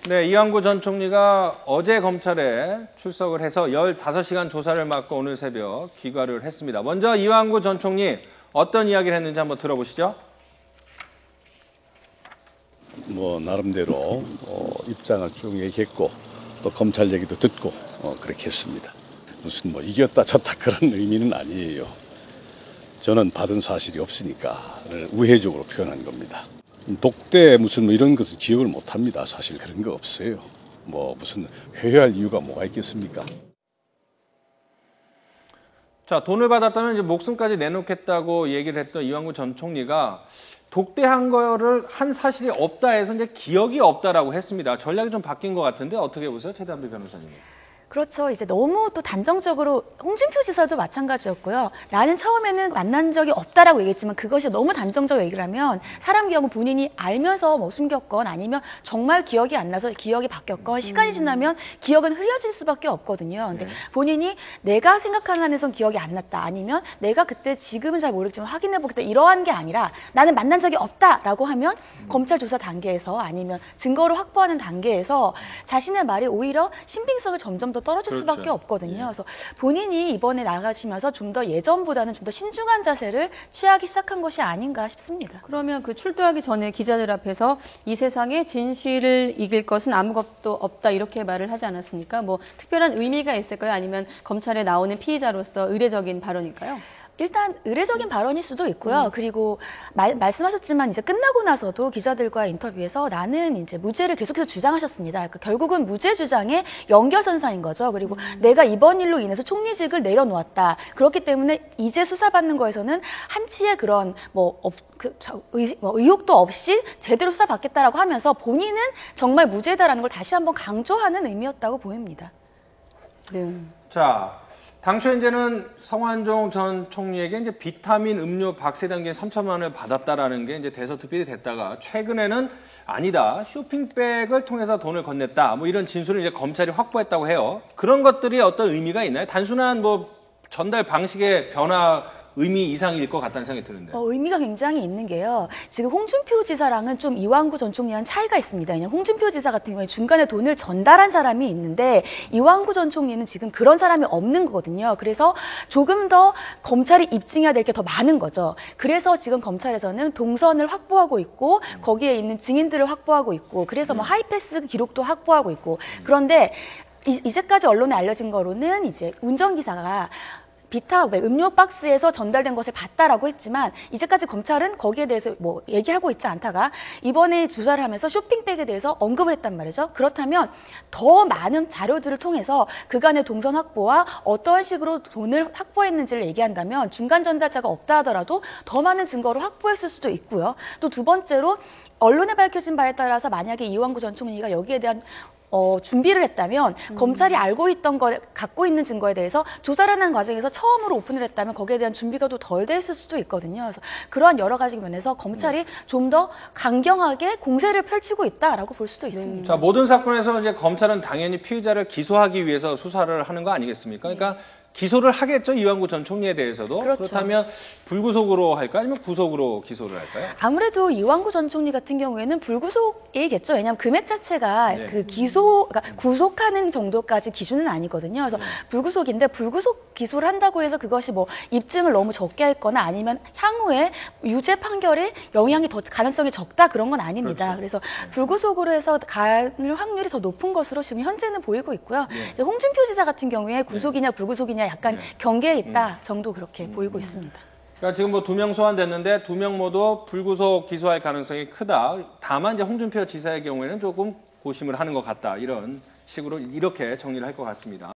네, 이완구 전 총리가 어제 검찰에 출석을 해서 15시간 조사를 맡고 오늘 새벽 귀가를 했습니다. 먼저 이완구 전 총리 어떤 이야기를 했는지 한번 들어보시죠. 나름대로 입장을 쭉 얘기했고 또 검찰 얘기도 듣고 그렇게 했습니다. 무슨 이겼다 졌다 그런 의미는 아니에요. 저는 받은 사실이 없으니까 우회적으로 표현한 겁니다. 독대 무슨 이런 것은 기억을 못합니다. 사실 그런 거 없어요. 무슨 회유할 이유가 뭐가 있겠습니까? 자, 돈을 받았다면 이제 목숨까지 내놓겠다고 얘기를 했던 이완구 전 총리가 독대한 거를 한 사실이 없다 해서 이제 기억이 없다라고 했습니다. 전략이 좀 바뀐 것 같은데 어떻게 보세요? 최대한비 변호사님. 그렇죠. 이제 너무 또 단정적으로 홍준표 지사도 마찬가지였고요. 나는 처음에는 만난 적이 없다라고 얘기했지만 그것이 너무 단정적으로 얘기를 하면 사람 기억은 본인이 알면서 숨겼건 아니면 정말 기억이 안 나서 기억이 바뀌었건 시간이 지나면 기억은 흘려질 수밖에 없거든요. 근데 본인이 내가 생각하는 한에선 기억이 안 났다. 아니면 내가 그때 지금은 잘 모르겠지만 확인해 보겠다. 이러한 게 아니라 나는 만난 적이 없다라고 하면 검찰 조사 단계에서 아니면 증거를 확보하는 단계에서 자신의 말이 오히려 신빙성을 점점 더 떨어질 수밖에 없거든요. 그래서 본인이 이번에 나가시면서 좀 더 예전보다는 좀 더 신중한 자세를 취하기 시작한 것이 아닌가 싶습니다. 그러면 그 출두하기 전에 기자들 앞에서 이 세상에 진실을 이길 것은 아무것도 없다 이렇게 말을 하지 않았습니까? 특별한 의미가 있을까요? 아니면 검찰에 나오는 피의자로서 의례적인 발언일까요? 일단 의례적인 발언일 수도 있고요. 그리고 말씀하셨지만 이제 끝나고 나서도 기자들과 인터뷰에서 나는 이제 무죄를 계속해서 주장하셨습니다. 그러니까 결국은 무죄 주장의 연결선상인 거죠. 그리고 내가 이번 일로 인해서 총리직을 내려놓았다. 그렇기 때문에 이제 수사받는 거에서는 한치의 그런 의혹도 없이 제대로 수사받겠다라고 하면서 본인은 정말 무죄다라는 걸 다시 한번 강조하는 의미였다고 보입니다. 네. 자. 당초 이제는 성완종 전 총리에게 이제 비타민 음료 박세 단계 3천만 원을 받았다라는 게 이제 대서특필이 됐다가 최근에는 아니다 쇼핑백을 통해서 돈을 건넸다 이런 진술을 이제 검찰이 확보했다고 해요. 그런 것들이 어떤 의미가 있나요? 단순한 전달 방식의 변화 의미 이상일 것 같다는 생각이 드는데. 의미가 굉장히 있는 게요. 지금 홍준표 지사랑은 좀 이완구 전 총리와는 차이가 있습니다. 왜냐하면 홍준표 지사 같은 경우에 중간에 돈을 전달한 사람이 있는데 이완구 전 총리는 지금 그런 사람이 없는 거거든요. 그래서 조금 더 검찰이 입증해야 될 게 더 많은 거죠. 그래서 지금 검찰에서는 동선을 확보하고 있고 거기에 있는 증인들을 확보하고 있고 그래서 하이패스 기록도 확보하고 있고 그런데 이제까지 언론에 알려진 거로는 이제 운전기사가 음료 박스에서 전달된 것을 봤다라고 했지만 이제까지 검찰은 거기에 대해서 얘기하고 있지 않다가 이번에 조사를 하면서 쇼핑백에 대해서 언급을 했단 말이죠. 그렇다면 더 많은 자료들을 통해서 그간의 동선 확보와 어떠한 식으로 돈을 확보했는지를 얘기한다면 중간 전달자가 없다 하더라도 더 많은 증거를 확보했을 수도 있고요. 또 두 번째로 언론에 밝혀진 바에 따라서 만약에 이완구 전 총리가 여기에 대한 준비를 했다면 검찰이 알고 있던 거 갖고 있는 증거에 대해서 조사를 하는 과정에서 처음으로 오픈을 했다면 거기에 대한 준비가 또 덜 됐을 수도 있거든요. 그래서 그러한 여러 가지 면에서 검찰이 좀 더 강경하게 공세를 펼치고 있다라고 볼 수도 있습니다. 자, 모든 사건에서 이제 검찰은 당연히 피의자를 기소하기 위해서 수사를 하는 거 아니겠습니까? 그러니까 기소를 하겠죠. 이완구 전 총리에 대해서도. 그렇죠. 그렇다면 불구속으로 할까요? 아니면 구속으로 기소를 할까요? 아무래도 이완구 전 총리 같은 경우에는 불구속이겠죠. 왜냐하면 금액 자체가 그러니까 구속하는 정도까지 기준은 아니거든요. 그래서 불구속인데 불구속 기소를 한다고 해서 그것이 입증을 너무 적게 했거나 아니면 향후에 유죄 판결에 영향이 더 가능성이 적다 그런 건 아닙니다. 그래서 불구속으로 해서 갈 확률이 더 높은 것으로 지금 현재는 보이고 있고요. 이제 홍준표 지사 같은 경우에 구속이냐 불구속이냐 약간 경계에 있다 정도 그렇게 보이고 있습니다. 그러니까 지금 2명 소환됐는데 2명 모두 불구속 기소할 가능성이 크다. 다만 이제 홍준표 지사의 경우에는 조금 고심을 하는 것 같다. 이런 식으로 이렇게 정리를 할 것 같습니다.